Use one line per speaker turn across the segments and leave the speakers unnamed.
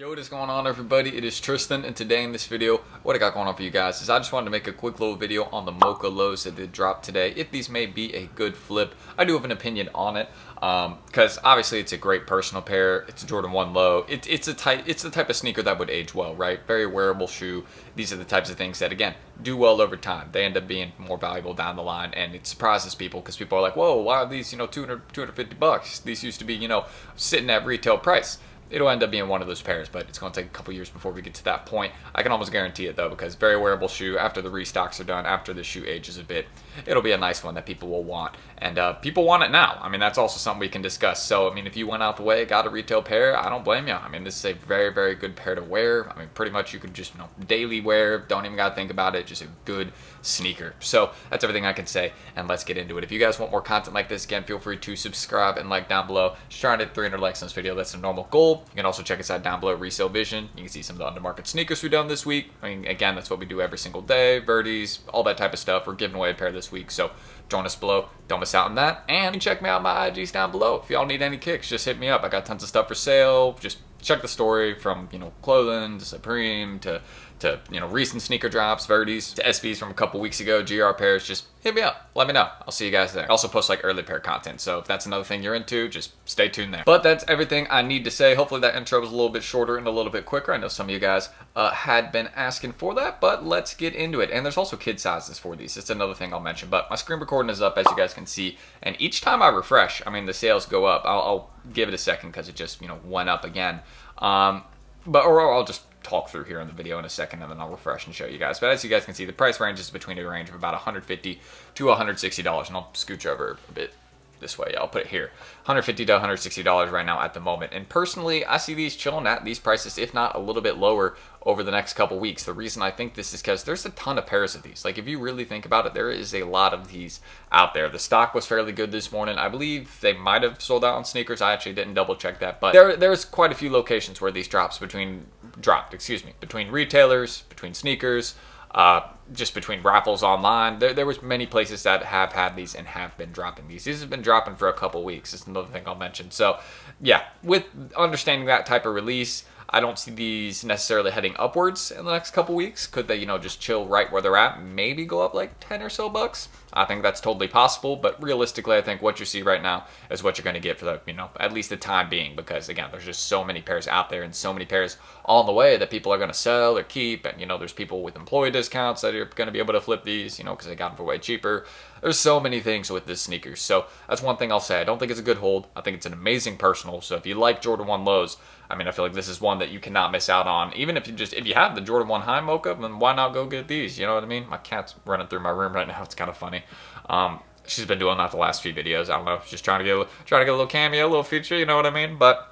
Yo, what is going on, everybody? It is Tristan, and today in this video, what I got going on for you guys is I just wanted to make a quick little video on the MOCHA lows that did drop today. If these may be a good flip, I do have an opinion on it because obviously it's a great personal pair. It's a Jordan 1 low. It's the type of sneaker that would age well, right? Very wearable shoe. These are the types of things that, again, do well over time. They end up being more valuable down the line, and it surprises people because people are like, whoa, why are these, 250 bucks? These used to be, sitting at retail price. It'll end up being one of those pairs, but it's going to take a couple years before we get to that point. I can almost guarantee it, though, because very wearable shoe. After the restocks are done, after the shoe ages a bit, it'll be a nice one that people will want. And people want it now. I mean, that's also something we can discuss. So, I mean, if you went out the way, got a retail pair, I don't blame you. I mean, this is a very, very good pair to wear. I mean, pretty much you could just, daily wear. Don't even got to think about it. Just a good sneaker. So, that's everything I can say, and let's get into it. If you guys want more content like this, again, feel free to subscribe and like down below. Just trying to hit 300 likes on this video. That's a normal goal. You can also check us out down below, Resale Vision. You can see some of the undermarket sneakers we've done this week. I mean, again, that's what we do every single day. Verdes, all that type of stuff. We're giving away a pair this week, so join us below. Don't miss out on that. And you can check me out on my IGs down below. If y'all need any kicks, just hit me up. I got tons of stuff for sale. Just check the story from, clothing to Supreme to recent sneaker drops, Verdes, to SBs from a couple weeks ago, GR pairs. Just hit me up. Let me know. I'll see you guys there. I also post early pair content, so if that's another thing you're into, just stay tuned there. But that's everything I need to say. Hopefully that intro was a little bit shorter and a little bit quicker. I know some of you guys had been asking for that, but let's get into it. And there's also kid sizes for these. It's another thing I'll mention. But my screen recording is up, as you guys can see. And each time I refresh, the sales go up. I'll give it a second because it just, went up again. Or I'll just talk through here in the video in a second, and then I'll refresh and show you guys. But as you guys can see, the price range is between a range of about $150 to $160, and I'll scooch over a bit this way. I'll put it here. $150 to $160 right now at the moment. And personally, I see these chilling at these prices, if not a little bit lower, over the next couple weeks. The reason I think this is because there's a ton of pairs of these. Like, if you really think about it, there is a lot of these out there. The stock was fairly good this morning. I believe they might have sold out on sneakers. I actually didn't double check that, but there's quite a few locations where these dropped between retailers, between sneakers, just between raffles online. There was many places that have had these and have been dropping these. These have been dropping for a couple weeks. It's another thing I'll mention. So yeah, with understanding that type of release, I don't see these necessarily heading upwards in the next couple weeks. Could they, just chill right where they're at? Maybe go up like 10 or so bucks. I think that's totally possible, but realistically, I think what you see right now is what you're going to get for the, at least the time being, because again, there's just so many pairs out there and so many pairs on the way that people are going to sell or keep, and there's people with employee discounts that are going to be able to flip these, because they got them for way cheaper. There's so many things with this sneakers, so that's one thing I'll say. I don't think it's a good hold. I think it's an amazing personal. So if you like Jordan 1 lows, I feel like this is one that you cannot miss out on. Even if you have the Jordan 1 high MOCHA, then why not go get these? You know what I mean? My cat's running through my room right now. It's kind of funny. She's been doing that the last few videos. I don't know, just trying to get a little cameo, a little feature. You know what I mean? But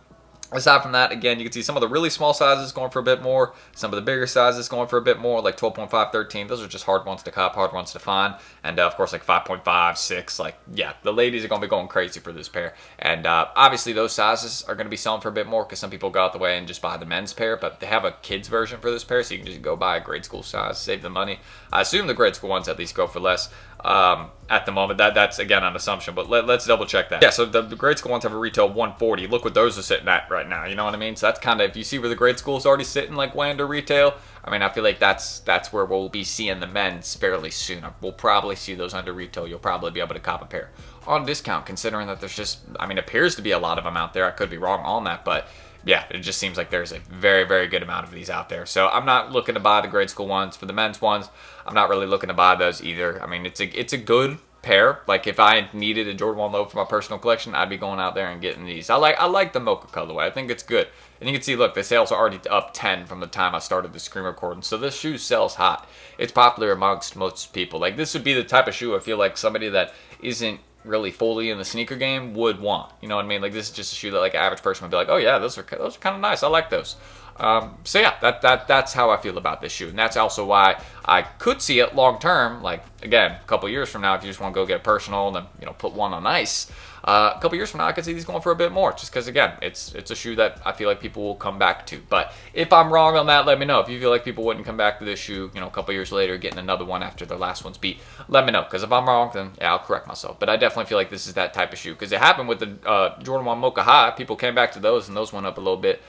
aside from that, again, you can see some of the really small sizes going for a bit more. Some of the bigger sizes going for a bit more, like 12.5, 13. Those are just hard ones to cop, hard ones to find. And, of course, like 5.5, 6. Like, yeah, the ladies are going to be going crazy for this pair. And, obviously, those sizes are going to be selling for a bit more because some people go out the way and just buy the men's pair. But they have a kids version for this pair, so you can just go buy a grade school size, save the money. I assume the grade school ones at least go for less. At the moment, that's again an assumption, but let's double check that. Yeah, so the grade school ones have a retail 140. Look what those are sitting at right now. You know what I mean? So that's kind of, if you see where the grade school is already sitting, like land or retail. I feel like that's where we'll be seeing the men's fairly soon. We'll probably see those under retail. You'll probably be able to cop a pair on discount, considering that there's just, appears to be a lot of them out there. I could be wrong on that, but yeah, it just seems like there's a very, very good amount of these out there. So I'm not looking to buy the grade school ones. For the men's ones, I'm not really looking to buy those either. It's a good pair. Like, if I needed a Jordan 1 low for my personal collection, I'd be going out there and getting these. I like the MOCHA colorway. I think it's good. And you can see, look, the sales are already up 10 from the time I started the screen recording. So this shoe sells hot. It's popular amongst most people. Like, this would be the type of shoe I feel like somebody that isn't really fully in the sneaker game would want. You know what I mean? Like, this is just a shoe that like an average person would be like, oh yeah, those are kind of nice. I like those. So yeah, that's how I feel about this shoe, and that's also why I could see it long term. Like, again, a couple years from now, if you just want to go get personal and then put one on ice. A couple years from now, I could see these going for a bit more, just because, again, it's a shoe that I feel like people will come back to. But if I'm wrong on that, let me know. If you feel like people wouldn't come back to this shoe, a couple years later, getting another one after their last one's beat, let me know. Because if I'm wrong, then yeah, I'll correct myself. But I definitely feel like this is that type of shoe, because it happened with the Jordan 1 MOCHA High. People came back to those, and those went up a little bit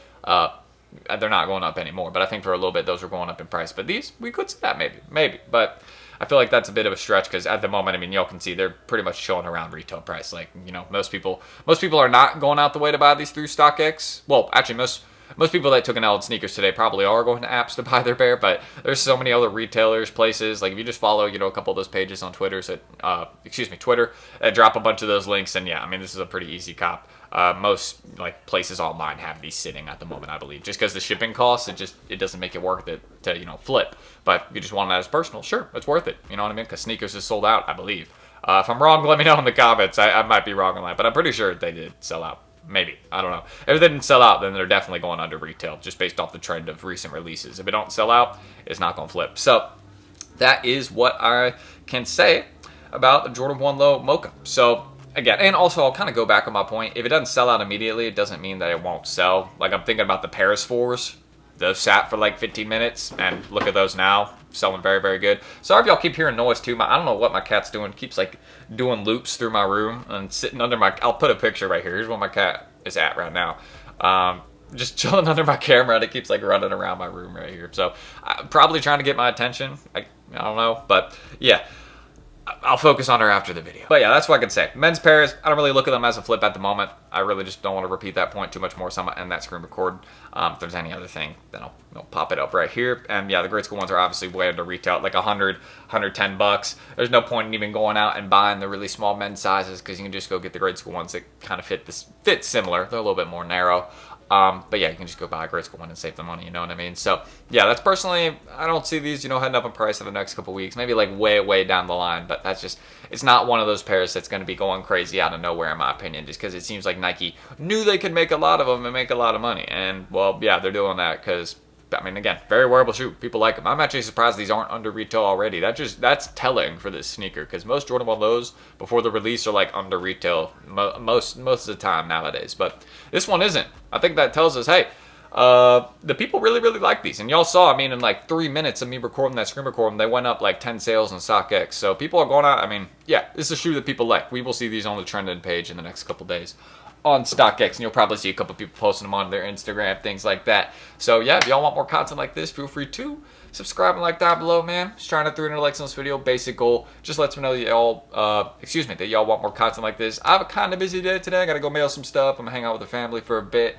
they're not going up anymore. But I think for a little bit those were going up in price. But these, we could see that maybe. But I feel like that's a bit of a stretch because at the moment, I mean, y'all can see they're pretty much chilling around retail price. Like, you know, most people are not going out the way to buy these through StockX. Well, actually, most people that took an L in sneakers today probably are going to apps to buy their pair, but there's so many other retailers, places. Like if you just follow, you know, a couple of those pages on Twitter that drop a bunch of those links, and yeah, I mean, this is a pretty easy cop. Most like places online have these sitting at the moment, I believe, just because the shipping costs, it doesn't make it worth it to, you know, flip. But you just want that as personal, sure, it's worth it. You know what I mean? Because sneakers is sold out, I believe. If I'm wrong, let me know in the comments. I might be wrong on that, but I'm pretty sure they did sell out. Maybe. I don't know. If they didn't sell out, then they're definitely going under retail, just based off the trend of recent releases. If it don't sell out, it's not going to flip. So that is what I can say about the Jordan 1 Low MOCHA. So again, and also I'll kind of go back on my point. If it doesn't sell out immediately, it doesn't mean that it won't sell. Like I'm thinking about the Paris 4s. Those sat for like 15 minutes, and look at those now, selling very, very good. Sorry if y'all keep hearing noise too. I don't know what my cat's doing. Keeps like doing loops through my room and sitting under my. I'll put a picture right here. Here's where my cat is at right now. Just chilling under my camera, and it keeps like running around my room right here. So probably trying to get my attention. I don't know, but yeah. I'll focus on her after the video. But yeah, that's what I can say. Men's pairs, I don't really look at them as a flip at the moment. I really just don't want to repeat that point too much more, so I'm going to end that screen record. If there's any other thing, then I'll pop it up right here. And yeah, the grade school ones are obviously way under retail, like 100, 110 bucks. There's no point in even going out and buying the really small men's sizes because you can just go get the grade school ones that kind of fit similar. They're a little bit more narrow. But yeah, you can just go buy a grade school one and save the money, you know what I mean? So yeah, that's personally, I don't see these, you know, heading up in price in the next couple weeks, maybe like way down the line, but that's just, it's not one of those pairs that's going to be going crazy out of nowhere in my opinion, just because it seems like Nike knew they could make a lot of them and make a lot of money. And well, yeah, they're doing that because, I mean, again, very wearable shoe. People like them. I'm actually surprised these aren't under retail already. That's telling for this sneaker because most Jordan 1 Lows before the release are like under retail most of the time nowadays. But this one isn't. I think that tells us, hey, the people really like these. And y'all saw, I mean, in like 3 minutes of me recording that screen recording, they went up like 10 sales on StockX. So people are going out. I mean, yeah, this is a shoe that people like. We will see these on the trending page in the next couple days on StockX, and you'll probably see a couple people posting them on their Instagram, things like that. So yeah, if y'all want more content like this, feel free to subscribe and like down below, man. Just trying to 300 likes on this video, basic goal. Just lets me know that y'all, that y'all want more content like this. I have a kind of busy day today. I gotta go mail some stuff. I'm gonna hang out with the family for a bit,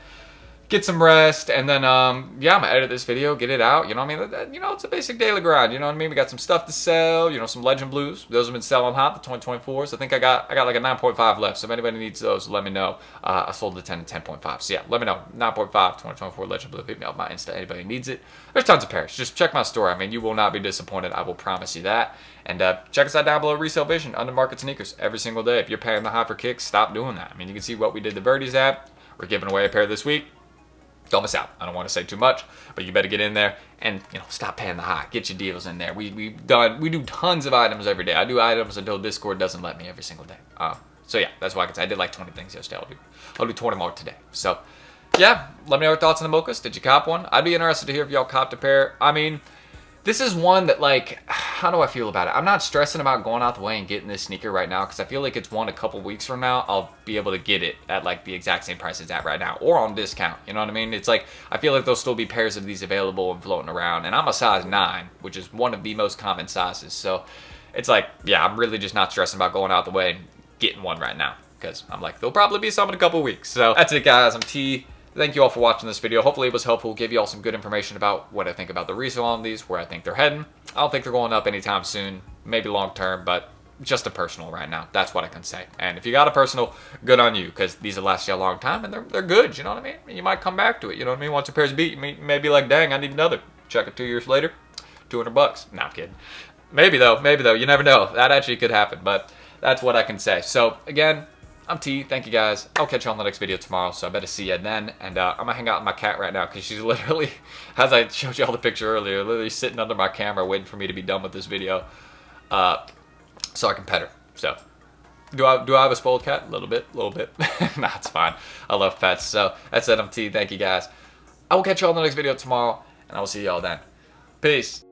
get some rest, and then yeah, I'm gonna edit this video, get it out. You know what I mean? You know, it's a basic daily grind. You know what I mean? We got some stuff to sell. You know, some Legend Blues. Those have been selling hot, the 2024s. I think I got like a 9.5 left. So if anybody needs those, let me know. I sold the 10 and 10.5. So yeah, let me know. 9.5, 2024 Legend Blue. Hit me up my Insta. Anybody needs it. There's tons of pairs. Just check my store. I mean, you will not be disappointed. I will promise you that. And check us out down below. Resale Vision, under market sneakers every single day. If you're paying the high for kicks, stop doing that. I mean, you can see what we did the birdies at. We're giving away a pair this week. Don't miss out. I don't want to say too much, but you better get in there and, you know, stop paying the high. Get your deals in there. We do tons of items every day. I do items until Discord doesn't let me every single day. So yeah, that's why I can say I did like 20 things yesterday. I'll do 20 more today. So yeah, let me know your thoughts on the Mochas. Did you cop one? I'd be interested to hear if y'all copped a pair. I mean, this is one that, like, how do I feel about it? I'm not stressing about going out the way and getting this sneaker right now because I feel like it's one a couple weeks from now, I'll be able to get it at, like, the exact same price it's at right now or on discount. You know what I mean? It's like, I feel like there'll still be pairs of these available and floating around. And I'm a size 9, which is one of the most common sizes. So it's like, yeah, I'm really just not stressing about going out the way and getting one right now because I'm like, there'll probably be some in a couple weeks. So that's it, guys. I'm T. Thank you all for watching this video. Hopefully it was helpful. Give you all some good information about what I think about the resale on these, where I think they're heading. I don't think they're going up anytime soon, maybe long term, but just a personal right now. That's what I can say. And if you got a personal, good on you, because these will last you a long time and they're good, you know what I mean? You might come back to it, you know what I mean? Once a pair's beat, you may be like, dang, I need another. Check it 2 years later, 200 bucks. Nah, I'm kidding. Maybe though, you never know. That actually could happen, but that's what I can say. So again, I'm T. Thank you guys. I'll catch you on the next video tomorrow, so I better see you then. And I'm going to hang out with my cat right now because she's literally, as I showed you all the picture earlier, literally sitting under my camera waiting for me to be done with this video so I can pet her. So, do I have a spoiled cat? A little bit. Nah, it's fine. I love pets. So, that's it. I'm T. Thank you guys. I will catch you all in the next video tomorrow, and I will see you all then. Peace.